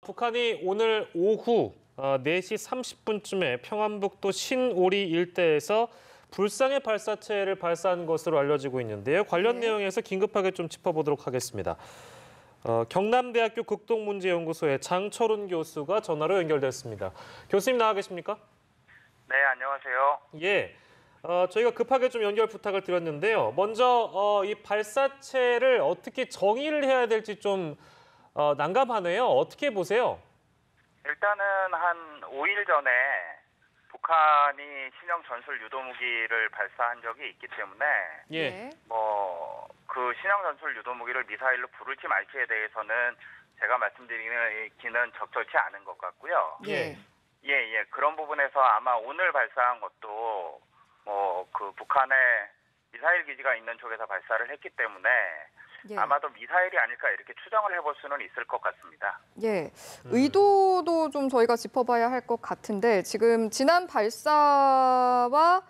북한이 오늘 오후 4시 30분쯤에 평안북도 신오리 일대에서 불상의 발사체를 발사한 것으로 알려지고 있는데요. 관련 내용에서 긴급하게 좀 짚어보도록 하겠습니다. 경남대학교 극동문제연구소의 장철훈 교수가 전화로 연결됐습니다. 교수님 나와 계십니까? 네, 안녕하세요. 예. 저희가 급하게 좀 연결 부탁을 드렸는데요. 먼저 이 발사체를 어떻게 정의를 해야 될지 좀 난감하네요. 어떻게 보세요? 일단은 한 5일 전에 북한이 신형 전술 유도무기를 발사한 적이 있기 때문에 예. 그 신형 전술 유도무기를 미사일로 부를지 말지에 대해서는 제가 말씀드리기는 적절치 않은 것 같고요. 예. 예. 그런 부분에서 아마 오늘 발사한 것도 그 북한의 미사일 기지가 있는 쪽에서 발사를 했기 때문에 아마도 미사일이 아닐까 이렇게 추정을 해볼 수는 있을 것 같습니다. 예, 의도도 좀 저희가 짚어봐야 할 것 같은데 지금 지난 발사와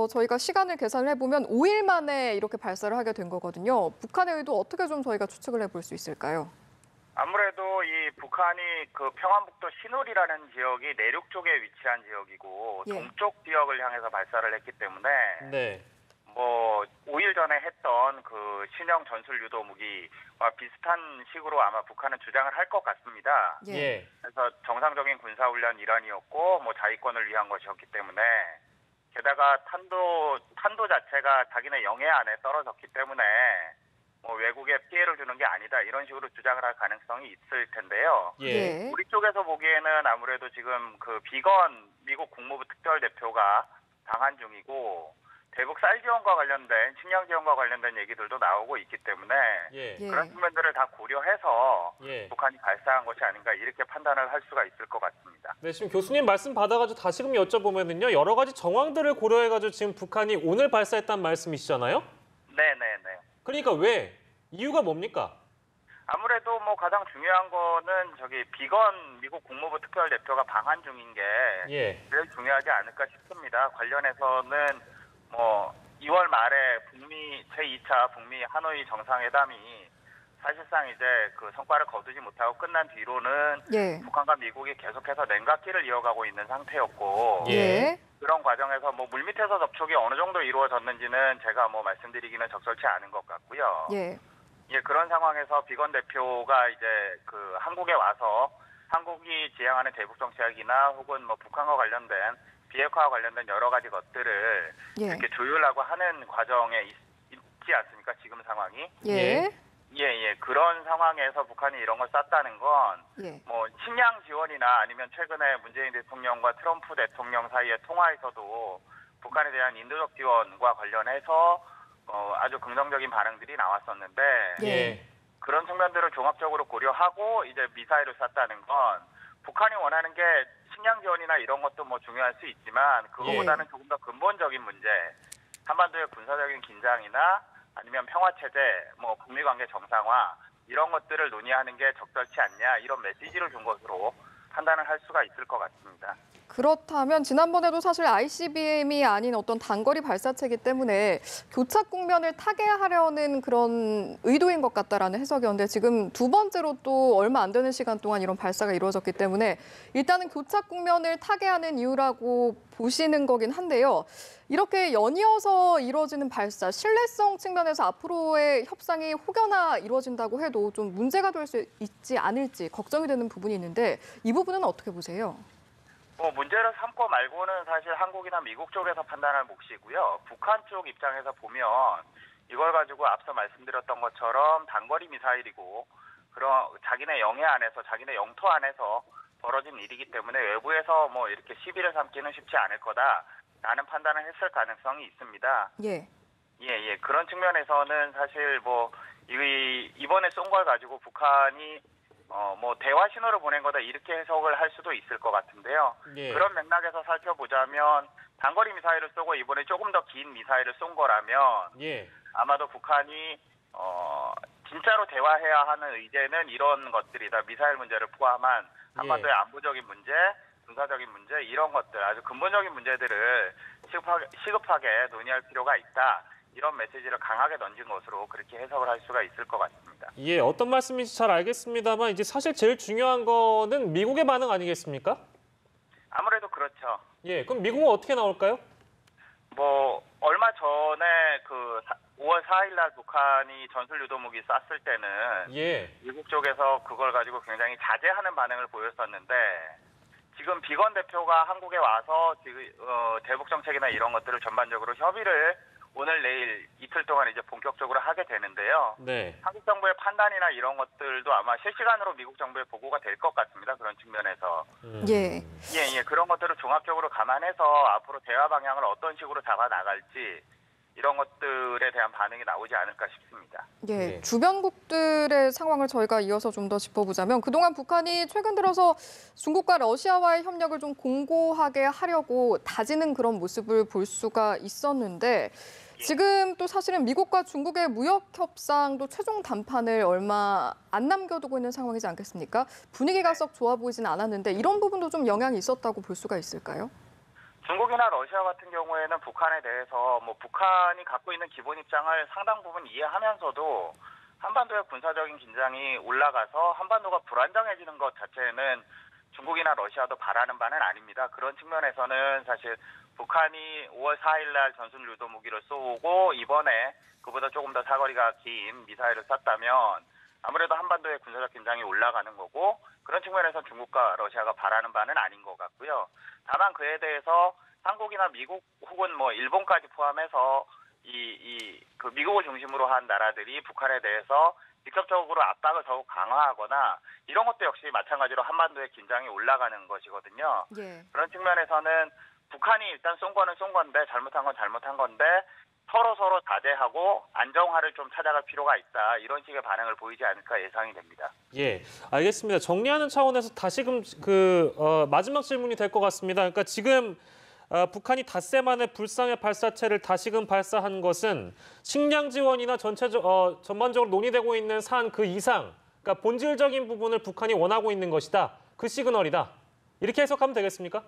저희가 시간을 계산을 해보면 5일 만에 이렇게 발사를 하게 된 거거든요. 북한의 의도 어떻게 좀 저희가 추측을 해볼 수 있을까요? 아무래도 이 북한이 그 평안북도 신울이라는 지역이 내륙 쪽에 위치한 지역이고 동쪽 지역을 향해서 발사를 했기 때문에 네. 5일 전에 했던 그 신형 전술 유도 무기와 비슷한 식으로 아마 북한은 주장을 할 것 같습니다. 예. 그래서 정상적인 군사훈련 일환이었고 자위권을 위한 것이었기 때문에 게다가 탄도 자체가 자기네 영해 안에 떨어졌기 때문에 외국에 피해를 주는 게 아니다 이런 식으로 주장을 할 가능성이 있을 텐데요. 예. 우리 쪽에서 보기에는 아무래도 지금 그 비건 미국 국무부 특별대표가 방한 중이고 대북 쌀 지원과 관련된 식량 지원과 관련된 얘기들도 나오고 있기 때문에 그런 측면들을 다 고려해서 북한이 발사한 것이 아닌가 이렇게 판단을 할 수가 있을 것 같습니다. 네, 지금 교수님 말씀 받아가지고 다시금 여쭤보면요, 여러 가지 정황들을 고려해가지고 지금 북한이 오늘 발사했다는 말씀이시잖아요? 네. 그러니까 왜? 이유가 뭡니까? 아무래도 가장 중요한 거는 비건 미국 국무부 특별대표가 방한 중인 게 제일 중요하지 않을까 싶습니다. 관련해서는 2월 말에 제2차 북미 하노이 정상회담이 사실상 이제 그 성과를 거두지 못하고 끝난 뒤로는 북한과 미국이 계속해서 냉각기를 이어가고 있는 상태였고 그런 과정에서 물밑에서 접촉이 어느 정도 이루어졌는지는 제가 말씀드리기는 적절치 않은 것 같고요. 그런 상황에서 비건 대표가 이제 그 한국에 와서 한국이 지향하는 대북 정책이나 혹은 북한과 관련된 비핵화와 관련된 여러 가지 것들을 이렇게 조율하고 하는 과정에 있지 않습니까? 지금 상황이. 그런 상황에서 북한이 이런 걸 쐈다는 건 식량 지원이나 아니면 최근에 문재인 대통령과 트럼프 대통령 사이의 통화에서도 북한에 대한 인도적 지원과 관련해서 아주 긍정적인 반응들이 나왔었는데 그런 측면들을 종합적으로 고려하고 이제 미사일을 쐈다는 건 북한이 원하는 게 식량 지원이나 이런 것도 중요할 수 있지만 그거보다는 조금 더 근본적인 문제, 한반도의 군사적인 긴장이나 아니면 평화체제, 북미 관계 정상화 이런 것들을 논의하는 게 적절치 않냐 이런 메시지를 준 것으로 판단을 할 수가 있을 것 같습니다. 그렇다면 지난번에도 사실 ICBM이 아닌 어떤 단거리 발사체이기 때문에 교착 국면을 타개하려는 그런 의도인 것 같다라는 해석이었는데 지금 두 번째로 또 얼마 안 되는 시간 동안 이런 발사가 이루어졌기 때문에 일단은 교착 국면을 타개하는 이유라고 보시는 거긴 한데요. 이렇게 연이어서 이루어지는 발사, 신뢰성 측면에서 앞으로의 협상이 혹여나 이루어진다고 해도 좀 문제가 될 수 있지 않을지 걱정이 되는 부분이 있는데 이 부분은 어떻게 보세요? 문제를 삼고 말고는 사실 한국이나 미국 쪽에서 판단할 몫이고요. 북한 쪽 입장에서 보면 이걸 가지고 앞서 말씀드렸던 것처럼 단거리 미사일이고 그런 자기네 영해 안에서 자기네 영토 안에서 벌어진 일이기 때문에 외부에서 이렇게 시비를 삼기는 쉽지 않을 거다라는 판단을 했을 가능성이 있습니다. 그런 측면에서는 사실 이번에 쏜 걸 가지고 북한이 대화 신호를 보낸 거다 이렇게 해석을 할 수도 있을 것 같은데요. 그런 맥락에서 살펴보자면 단거리 미사일을 쏘고 이번에 조금 더 긴 미사일을 쏜 거라면 아마도 북한이 진짜로 대화해야 하는 의제는 이런 것들이다. 미사일 문제를 포함한 한반도의 안보적인 문제, 군사적인 문제 이런 것들 아주 근본적인 문제들을 시급하게 논의할 필요가 있다. 이런 메시지를 강하게 던진 것으로 그렇게 해석을 할 수가 있을 것 같습니다. 있습니다. 예, 어떤 말씀인지 잘 알겠습니다만 이제 사실 제일 중요한 거는 미국의 반응 아니겠습니까? 아무래도 그렇죠. 예, 그럼 미국은 어떻게 나올까요? 뭐 얼마 전에 그 5월 4일 날 북한이 전술 유도무기 쐈을 때는 예, 미국 쪽에서 그걸 가지고 굉장히 자제하는 반응을 보였었는데 지금 비건 대표가 한국에 와서 지금 대북 정책이나 이런 것들을 전반적으로 협의를 오늘 내일 이틀 동안 이제 본격적으로 하게 되는데요. 네, 한국 정부의 판단이나 이런 것들도 아마 실시간으로 미국 정부에 보고가 될 것 같습니다. 그런 측면에서. 예. 예, 그런 것들을 종합적으로 감안해서 앞으로 대화 방향을 어떤 식으로 잡아 나갈지 이런 것들에 대한 반응이 나오지 않을까 싶습니다. 예, 네. 주변국들의 상황을 저희가 이어서 좀 더 짚어보자면 그동안 북한이 최근 들어서 중국과 러시아와의 협력을 좀 공고하게 하려고 다지는 그런 모습을 볼 수가 있었는데 지금 또 사실은 미국과 중국의 무역 협상도 최종 담판을 얼마 안 남겨두고 있는 상황이지 않겠습니까? 분위기가 썩 좋아 보이진 않았는데 이런 부분도 좀 영향이 있었다고 볼 수가 있을까요? 중국이나 러시아 같은 경우에는 북한에 대해서 뭐 북한이 갖고 있는 기본 입장을 상당 부분 이해하면서도 한반도의 군사적인 긴장이 올라가서 한반도가 불안정해지는 것 자체는 중국이나 러시아도 바라는 바는 아닙니다. 그런 측면에서는 사실 북한이 5월 4일 날 전술 유도 무기를 쏘고 이번에 그보다 조금 더 사거리가 긴 미사일을 쐈다면 아무래도 한반도의 군사적 긴장이 올라가는 거고 그런 측면에서 중국과 러시아가 바라는 바는 아닌 것 같고요. 다만 그에 대해서 한국이나 미국 혹은 뭐 일본까지 포함해서 그 미국을 중심으로 한 나라들이 북한에 대해서 직접적으로 압박을 더욱 강화하거나 이런 것도 역시 마찬가지로 한반도의 긴장이 올라가는 것이거든요. 예. 그런 측면에서는 북한이 일단 쏜 거는 쏜 건데 잘못한 건 잘못한 건데 서로 자제하고 안정화를 좀 찾아갈 필요가 있다. 이런 식의 반응을 보이지 않을까 예상이 됩니다. 예, 알겠습니다. 정리하는 차원에서 다시금 마지막 질문이 될 것 같습니다. 그러니까 지금 북한이 닷새 만에 불상의 발사체를 다시금 발사한 것은 식량 지원이나 전반적으로 논의되고 있는 사안 그 이상, 그러니까 본질적인 부분을 북한이 원하고 있는 것이다. 그 시그널이다. 이렇게 해석하면 되겠습니까?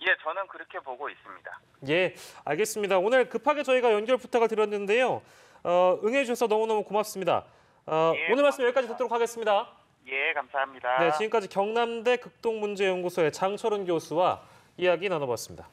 예, 저는 그렇게 보고 있습니다. 예, 알겠습니다. 오늘 급하게 저희가 연결 부탁을 드렸는데요. 응해 주셔서 너무너무 고맙습니다. 예, 오늘 말씀 여기까지 듣도록 하겠습니다. 예, 감사합니다. 네, 지금까지 경남대 극동문제연구소의 장철은 교수와 이야기 나눠봤습니다.